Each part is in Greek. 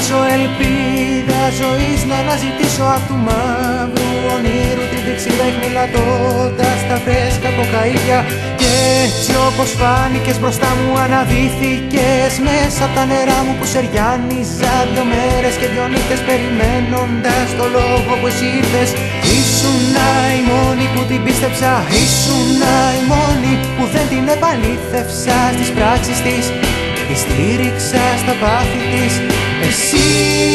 ζήσω ελπίδα ζωής, να αναζητήσω απ' του μαύρου ονείρου την πηξίδα αιχμηλατώντας τα φρέσκα κοκαΐδια. Κι έτσι όπως φάνηκες μπροστά μου αναδύθηκες μέσα απ' τα νερά μου που σεριάνιζα 2 μέρες και 2 νύχτες περιμένοντας το λόγο που εσύ ήρθες. Ήσουνα η μόνη που την πίστεψα, ήσουνα η μόνη που δεν την επαλήθευσα στις πράξεις της, τη στήριξα στα πάθη της. Εσύ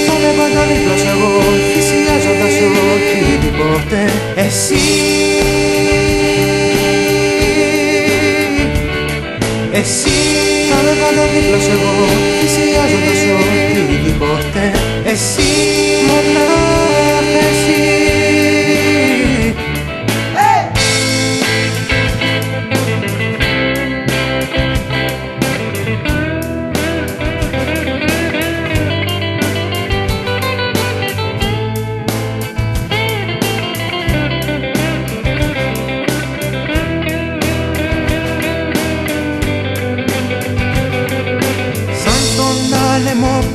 θα με πάντα δίπλα σου εγώ, θυσιάζοντας οτιδήποτε. Εσύ θα με πάντα δίπλα σου εγώ, θυσιάζοντας οτιδήποτε. Εσύ, μονάχα εσύ.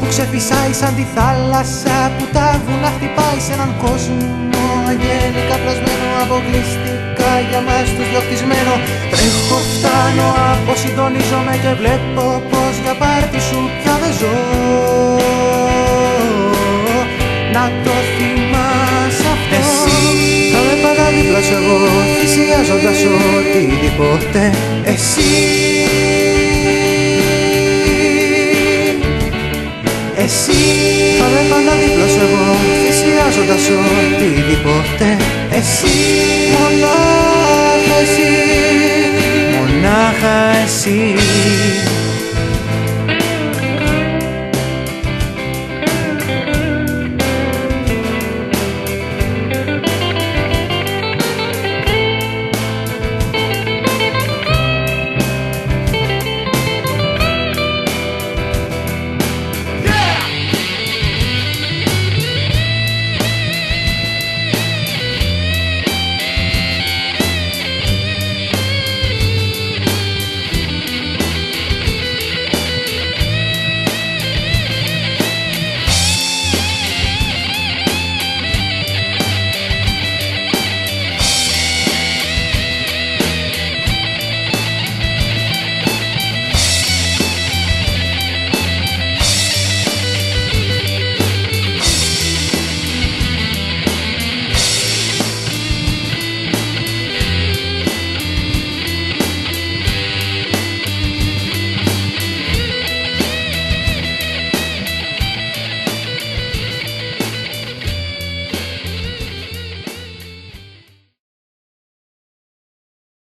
Που ξεφυσάει σαν τη θάλασσα, που τα βουνά χτυπάει σε έναν κόσμο αγγέλικα πλασμένο, αποκλειστικά για μας τους διοκτισμένο. Τρέχω, φτάνω, αποσυντονίζομαι και βλέπω πως για πάρτι σου πια δεν ζω. Να το θυμάσαι αυτό. Εσύ θα με πάντα δίπλα σου εγώ, θυσιάζοντας οτιδήποτε. Εσύ θα με πάντα δίπλα σου εγώ, θυσιάζοντας οτιδήποτε. Εσύ, μονάχα εσύ, μονάχα εσύ.